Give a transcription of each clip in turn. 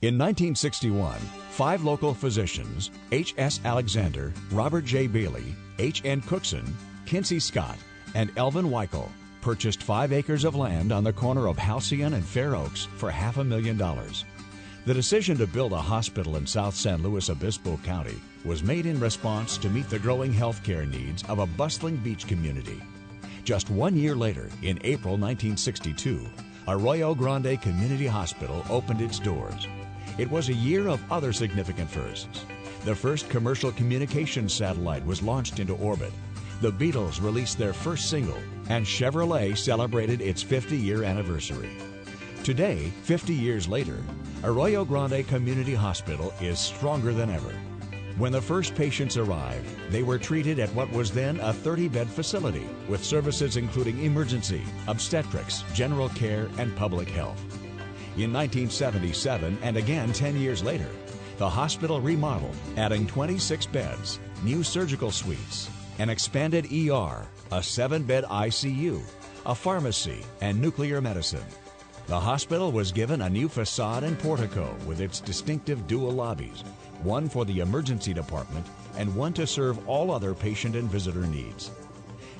In 1961, 5 local physicians, H.S. Alexander, Robert J. Bailey, H.N. Cookson, Kinsey Scott, and Elvin Weichel, purchased 5 acres of land on the corner of Halcyon and Fair Oaks for $500,000. The decision to build a hospital in South San Luis Obispo County was made in response to meet the growing healthcare needs of a bustling beach community. Just 1 year later, in April 1962, Arroyo Grande Community Hospital opened its doors. It was a year of other significant firsts. The first commercial communications satellite was launched into orbit. The Beatles released their first single, and Chevrolet celebrated its 50-year anniversary. Today, 50 years later, Arroyo Grande Community Hospital is stronger than ever. When the first patients arrived, they were treated at what was then a 30-bed facility with services including emergency, obstetrics, general care, and public health. In 1977, and again 10 years later, the hospital remodeled, adding 26 beds, new surgical suites, an expanded ER, a 7-bed ICU, a pharmacy, and nuclear medicine. The hospital was given a new facade and portico with its distinctive dual lobbies, one for the emergency department and one to serve all other patient and visitor needs.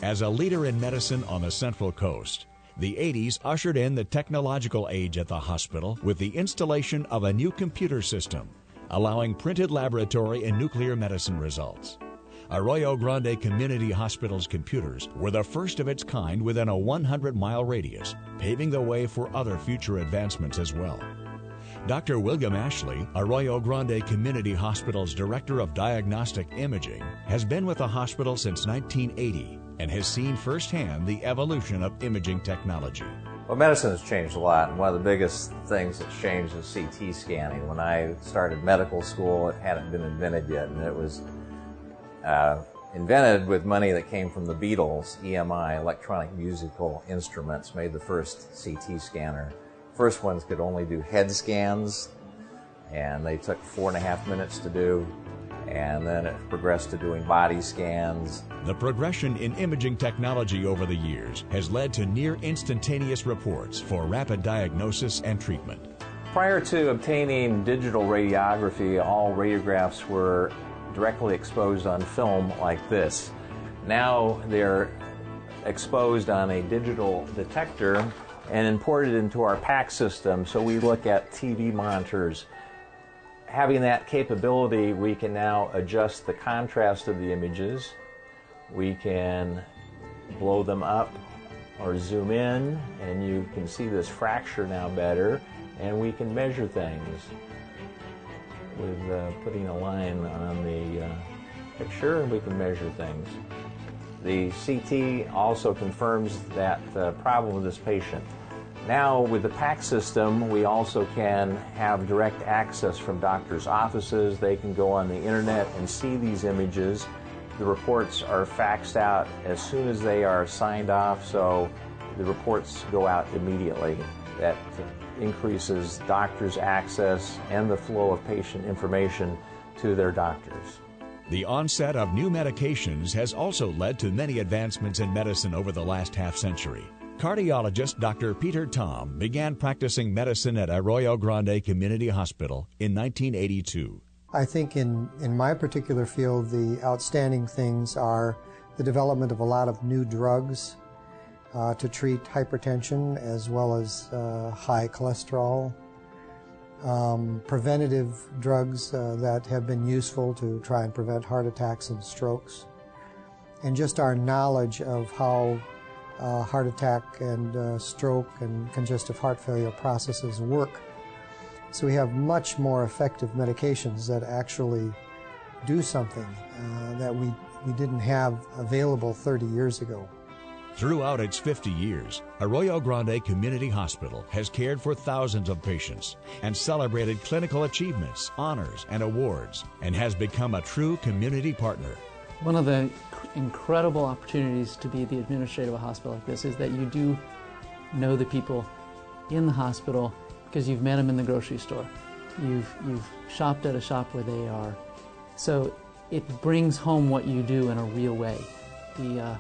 As a leader in medicine on the Central Coast, the 80s ushered in the technological age at the hospital with the installation of a new computer system, allowing printed laboratory and nuclear medicine results. Arroyo Grande Community Hospital's computers were the first of its kind within a 100-mile radius, paving the way for other future advancements as well. Dr. William Ashley, Arroyo Grande Community Hospital's Director of Diagnostic Imaging, has been with the hospital since 1980 and has seen firsthand the evolution of imaging technology. Well, medicine has changed a lot, and one of the biggest things that's changed is CT scanning. When I started medical school, it hadn't been invented yet, and it was invented with money that came from the Beatles. EMI, Electronic Musical Instruments, made the first CT scanner. First ones could only do head scans, and they took 4.5 minutes to do, and then it progressed to doing body scans. The progression in imaging technology over the years has led to near instantaneous reports for rapid diagnosis and treatment. Prior to obtaining digital radiography, all radiographs were directly exposed on film like this. Now they're exposed on a digital detector and imported into our PAC system, so we look at TV monitors. Having that capability, we can now adjust the contrast of the images. We can blow them up or zoom in, and you can see this fracture now better, and we can measure things with putting a line on the picture, and we can measure things. The CT also confirms that problem with this patient. Now with the PAC system, we also can have direct access from doctors' offices. They can go on the internet and see these images. The reports are faxed out as soon as they are signed off, so the reports go out immediately. That increases doctors' access and the flow of patient information to their doctors. The onset of new medications has also led to many advancements in medicine over the last half-century. Cardiologist Dr. Peter Tom began practicing medicine at Arroyo Grande Community Hospital in 1982. I think in my particular field, the outstanding things are the development of a lot of new drugs to treat hypertension as well as high cholesterol, preventative drugs that have been useful to try and prevent heart attacks and strokes, and just our knowledge of how heart attack and stroke and congestive heart failure processes work. So we have much more effective medications that actually do something that we didn't have available 30 years ago. Throughout its 50 years, Arroyo Grande Community Hospital has cared for thousands of patients and celebrated clinical achievements, honors, and awards, and has become a true community partner. One of the incredible opportunities to be the administrator of a hospital like this is that you do know the people in the hospital because you've met them in the grocery store. You've shopped at a shop where they are. So it brings home what you do in a real way. The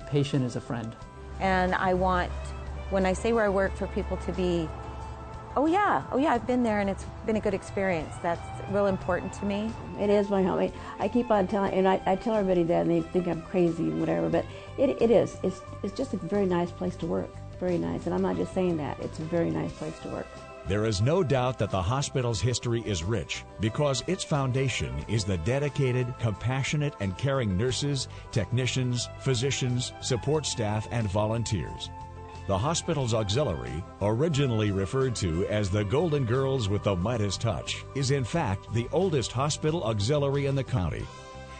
patient is a friend. And I want, when I say where I work, for people to be Oh yeah, I've been there and it's been a good experience. That's real important to me. It is my home. I keep on telling, and I tell everybody that, and they think I'm crazy and whatever, but it is. It's just a very nice place to work. Very nice, and I'm not just saying that. It's a very nice place to work. There is no doubt that the hospital's history is rich because its foundation is the dedicated, compassionate, and caring nurses, technicians, physicians, support staff, and volunteers. The hospital's auxiliary, originally referred to as the Golden Girls with the Midas Touch, is in fact the oldest hospital auxiliary in the county.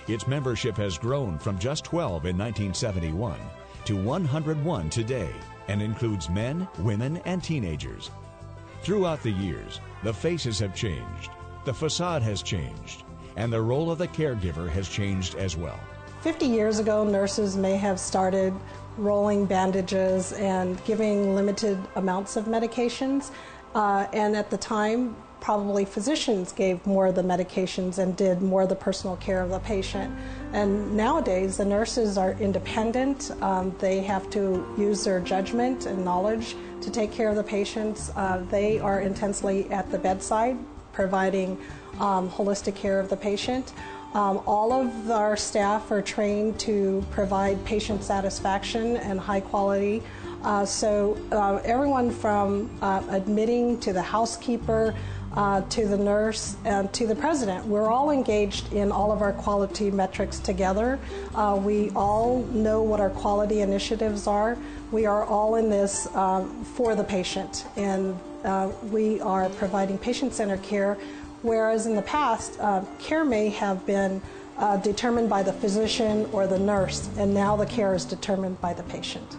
Its membership has grown from just 12 in 1971 to 101 today and includes men, women, and teenagers. Throughout the years, the faces have changed, the facade has changed, and the role of the caregiver has changed as well. 50 years ago, nurses may have started rolling bandages and giving limited amounts of medications, and at the time, probably physicians gave more of the medications and did more of the personal care of the patient. And nowadays, the nurses are independent. They have to use their judgment and knowledge to take care of the patients. They are intensely at the bedside, providing holistic care of the patient. All of our staff are trained to provide patient satisfaction and high quality. So everyone from admitting to the housekeeper, to the nurse, and to the president, we're all engaged in all of our quality metrics together. We all know what our quality initiatives are. We are all in this for the patient, and we are providing patient-centered care, whereas in the past, care may have been determined by the physician or the nurse, and now the care is determined by the patient.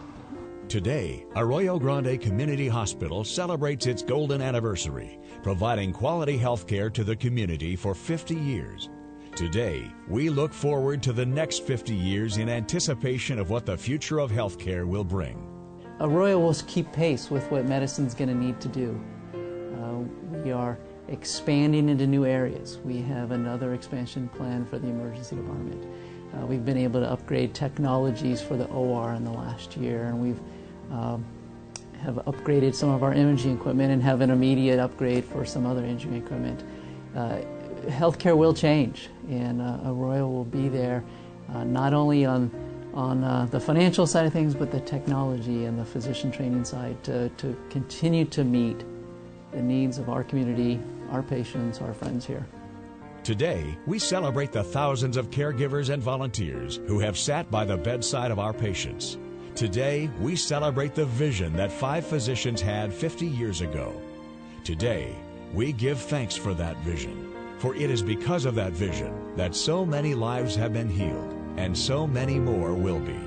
Today, Arroyo Grande Community Hospital celebrates its golden anniversary, providing quality health care to the community for 50 years. Today, we look forward to the next 50 years in anticipation of what the future of health care will bring. Arroyo will keep pace with what medicine's going to need to do. We are expanding into new areas. We have another expansion plan for the emergency department. We've been able to upgrade technologies for the OR in the last year, and we've have upgraded some of our imaging equipment and have an immediate upgrade for some other imaging equipment. Healthcare will change, and Arroyo will be there not only on the financial side of things, but the technology and the physician training side to continue to meet the needs of our community, our patients, our friends here. Today, we celebrate the thousands of caregivers and volunteers who have sat by the bedside of our patients. Today, we celebrate the vision that 5 physicians had 50 years ago. Today, we give thanks for that vision, for it is because of that vision that so many lives have been healed and so many more will be.